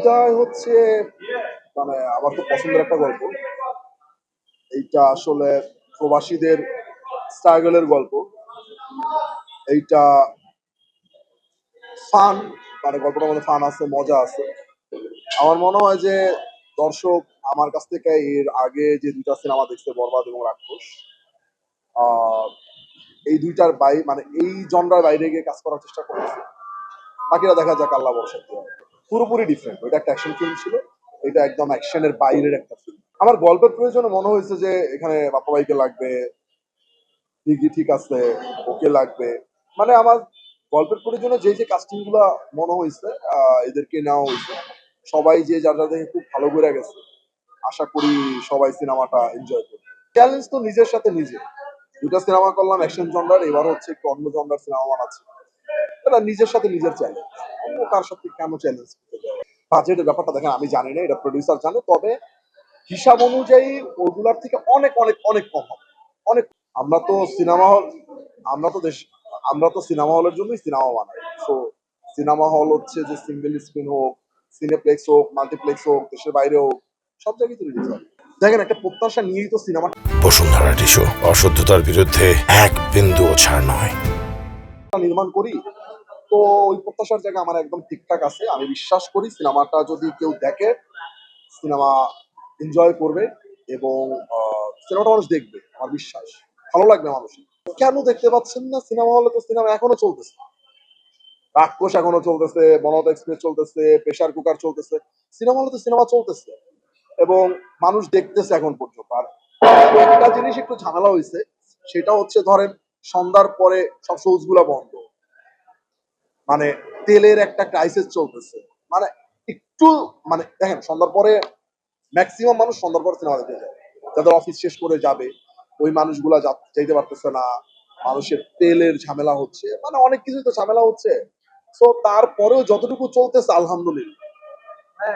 বিদায় হচ্ছে মানে আমার খুব পছন্দের একটা গল্প। এইটা আসলে প্রবাসীদের স্ট্রাগলের গল্প। এইটা ফান, মানে গল্পটার মধ্যে ফান আছে, মজা আছে। আমার মনে হয় যে দর্শক আমার কাছ থেকে এর আগে যে দুইটা সিনেমা দেখছে, বরবাদ এবং রাক্ষস, আহ, এই দুইটার মানে এই জনরার বাইরে গিয়ে কাজ করার চেষ্টা করেছে। বাকিরা দেখা যাক আল্লাহ ভরসা কি হয়। পুরোপুরি ডিফারেন্ট। ওইটা একটা অ্যাকশন ফিল্ম ছিল, এটা একদম অ্যাকশনের বাইরের একটা ফিল্ম। আমার গল্পের প্রয়োজনে মনে হয়েছে যে এখানে বাপ্পা ভাইকে লাগবে, দিঘি ঠিক আছে, ওকে লাগবে। মানে আমার গল্পের প্রয়োজনে যে যে কাস্টিং গুলা মনে হয়েছে, এদেরকে নেওয়া হয়েছে। সবাই যে যার যার দেখে খুব ভালো করে গেছে। আশা করি সবাই সিনেমাটা এনজয় করবে। চ্যালেঞ্জ তো নিজের সাথে নিজে। দুটা সিনেমা করলাম অ্যাকশন জনরার, এবার হচ্ছে একটু অন্য জনরার সিনেমা বানাচ্ছি। এটা নিজের সাথে নিজের চ্যালেঞ্জ। অন্য কার সাথে কেন চ্যালেঞ্জ করতে যাবে? বাজেটের ব্যাপারটা দেখেন, আমি জানি না, এটা প্রডিউসার জানে। তবে হিসাব অনুযায়ী ওগুলার থেকে অনেক অনেক অনেক কম হবে, অনেক। আমরা তো সিনেমা হল, আমরা তো দেশ, আমরা তো সিনেমা হলের জন্যই সিনেমা বানাই। তো সিনেমা হল হচ্ছে যে সিঙ্গেল স্ক্রিন হোক, সিনেপ্লেক্স হোক, মাল্টিপ্লেক্স হোক, দেশের বাইরে হোক, সব জায়গায় তো রিলিজ হয়। দেখেন, একটা প্রত্যাশা নিয়েই তো সিনেমা। বসুন্ধরা টিস্যু, অশুদ্ধতার বিরুদ্ধে এক বিন্দুও ছাড় নয়। নির্মাণ করি, তো ওই প্রত্যাশার জায়গা আমার একদম ঠিকঠাক আছে। আমি বিশ্বাস করি সিনেমাটা যদি কেউ দেখে, সিনেমা এনজয় করবে এবং সিনেমাটা মানুষ দেখবে। আমার বিশ্বাস ভালো লাগবে মানুষের। কেন দেখতে পাচ্ছেন না? সিনেমা হলে তো সিনেমা এখনো চলতেছে। রাক্ষস এখনো চলতেছে, বনতা এক্সপ্রেস চলতেছে, প্রেসার কুকার চলতেছে। সিনেমা হলে তো সিনেমা চলতেছে এবং মানুষ দেখতেছে এখন পর্যন্ত। আর একটা জিনিস একটু ঝামেলা হয়েছে, সেটা হচ্ছে ধরেন সন্ধ্যার পরে সব শোজ গুলা বন্ধ। মানে তেলের একটা ক্রাইসিস চলতেছে। মানে একটু, মানে দেখেন সন্ধ্যার পরে ম্যাক্সিমাম মানুষ সন্ধ্যার পর সিনেমা দেখতে যায়। যাদের অফিস শেষ করে যাবে, ওই মানুষগুলা যাইতে পারতেছে না। মানুষের তেলের ঝামেলা হচ্ছে, মানে অনেক কিছুই তো ঝামেলা হচ্ছে। তো তারপরেও যতটুকু চলতেছে আলহামদুলিল্লাহ,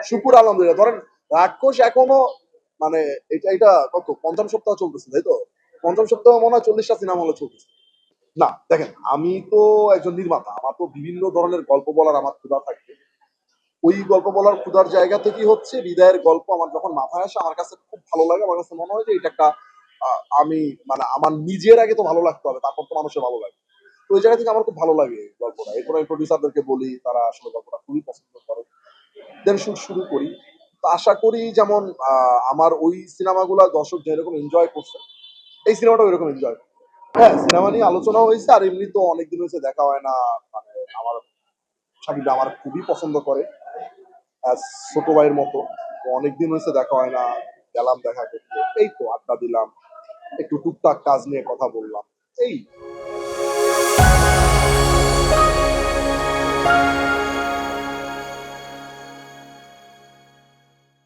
শুকুর আলহামদুলিল্লাহ। ধরেন রাক্ষস এখনো, মানে এটা এটা কত পঞ্চম সপ্তাহ চলতেছে, তাই তো? পঞ্চম সপ্তাহ মনে হয় 40টা সিনেমা হলে চলতেছে। না দেখেন, আমি তো একজন নির্মাতা, আমার তো বিভিন্ন ধরনের গল্প বলার আমার ক্ষুধা থাকবে। ওই গল্প বলার ক্ষুধার জায়গা থেকে হচ্ছে বিদায়ের গল্প আমার যখন মাথায় আসে, আমার কাছে খুব ভালো লাগে। আমার কাছে মনে হয় যে এটা একটা আমি, মানে আমার নিজের আগে তো ভালো লাগতে হবে, তারপর তো মানুষের ভালো লাগে। তো ওই জায়গা থেকে আমার খুব ভালো লাগে গল্পটা। এরপর আমি প্রডিউসারদেরকে বলি, তারা আসলে গল্পটা খুবই পছন্দ করে। দেন শুট শুরু করি। তো আশা করি যেমন আমার ওই সিনেমাগুলা দর্শক যেরকম এনজয় করছে, এই সিনেমাটাও এরকম এনজয়। হ্যাঁ, সিনেমা নিয়ে আলোচনা হয়েছে, আর এমনি তো অনেকদিন হয়েছে দেখা হয় না। মানে আমার সাকিব আমার খুবই পছন্দ করে, ছোট ভাইয়ের মতো। তো অনেকদিন হয়েছে দেখা হয় না, গেলাম দেখা করতে। এই তো আড্ডা দিলাম, একটু টুকটাক কাজ নিয়ে কথা বললাম, এই।